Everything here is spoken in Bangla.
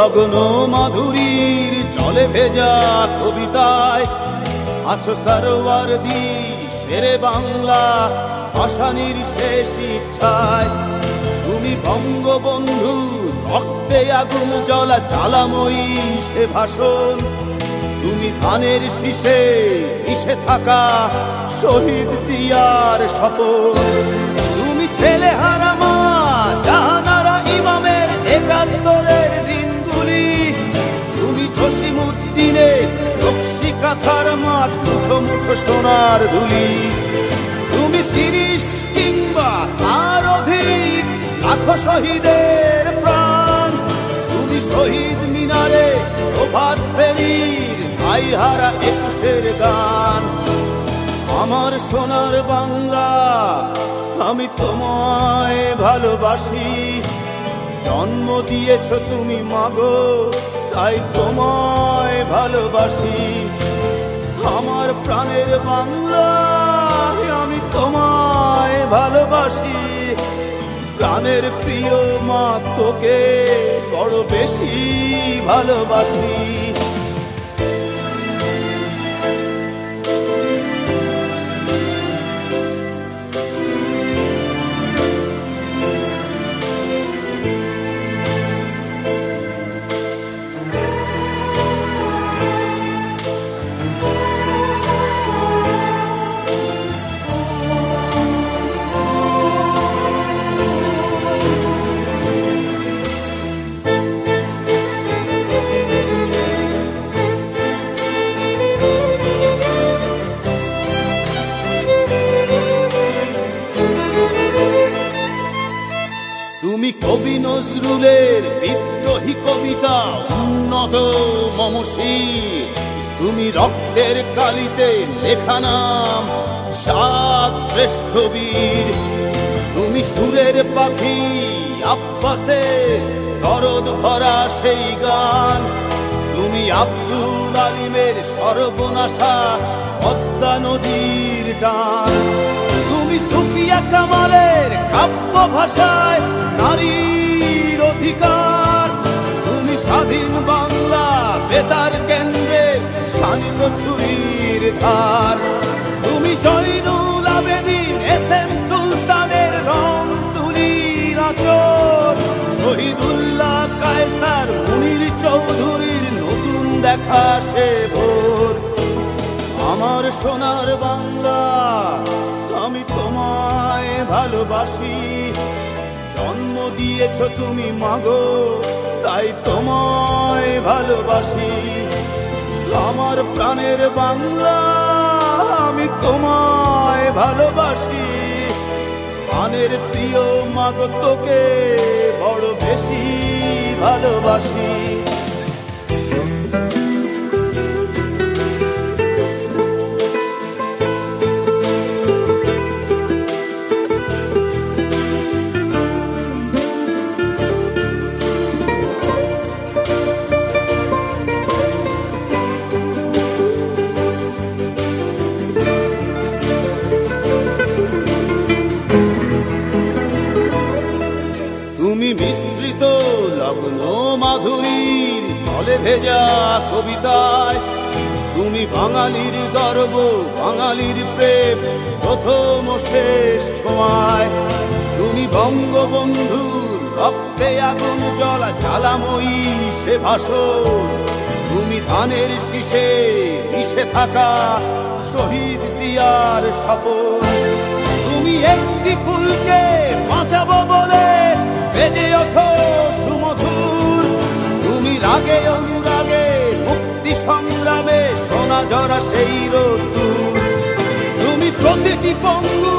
লগ্ন মাধুরীর জলে ভেজা কবিতায় আছো সরওয়ার্দী শেরে বাংলা ভাষানির শেষ ইচ্ছায়। তুমি বঙ্গবন্ধু রক্তে আগুন জ্বলা জ্বালাময়ী সে ভাষণ। তুমি ধানের শীষে মিশে থাকা শহীদ জিয়ার শপথ। তুমি ছেলে হারা মা জাহানারা ইমামের ৭১-এর দিনগুলি। তুমি জসিমউদ্দিনের নকশি কাঁথার মাঠ মুঠো মুঠো সোনার ধুলি। তুমি ৩০ কিংবা তার অধিক লাখো শহীদের প্রাণ। তুমি শহীদ মিনারে প্রভাত ফেরির ভাইহারা ২১-এর গান। আমার সোনার বাংলা আমি তোমায় ভালোবাসি। জন্ম দিয়েছ তুমি মাগো তাই তোমায় ভালোবাসি। আমার প্রাণের বাংলা আমি তোমায় ভালোবাসি। প্রাণের প্রিয় মা তোকে বড় বেশি ভালোবাসি। তুমি কবি নজরুলের বিদ্রোহী কবিতা উন্নত মমশীর। তুমি রক্তের কালিতে লেখা নাম ৭ শ্রেষ্ঠ বীর। তুমি সুরের পাখি আব্বাসের দরদ ভরা সেই গান। তুমি আব্দুল আলিমের সর্বনাশা পদ্মা নদীর টান। তুমি সুফিয়া কামালের কাব্য ভাষায় নারীর অধিকার। তুমি স্বাধীন বাংলা বেতার কেন্দ্রের শানিত ছুরির ধার। তুমি জয়নুল আবেদিন এস.এম. সুলতানের রং তুলির আঁচড়। শহীদুল্লাহ কায়সার মুনির চৌধুরীর নতুন দেখা সে ভোর। আমার সোনার বাংলা আমি তোমায় ভালোবাসি। জন্ম দিয়েছ তুমি মাগো তাই তোমায় ভালোবাসি। আমার প্রাণের বাংলা আমি তোমায় ভালোবাসি। প্রাণের প্রিয় মাগো তোকে বড় বেশি ভালোবাসি। তুমি মিশ্রিত লগ্ন মাধুরীর জলে ভেজা কবিতায়। তুমি বাঙালির গর্ব বাঙালির প্রেম প্রথম ও শেষ ছোঁয়ায়। তুমি বঙ্গবন্ধুর রক্তে আগুন জ্বলা জ্বালাময়ী সে ভাষণ। তুমি ধানের শীষে মিশে থাকা শহীদ জিয়ার শপথ। তুমি একটি ফুলকে বাঁচাবো বলে বেজে ওঠো সুমধুর। তুমি রাগে অনুরাগে মুক্তি সংগ্রামে সোনা ঝরা সেই রোদ্দুর। তুমি প্রতিটি পঙ্গু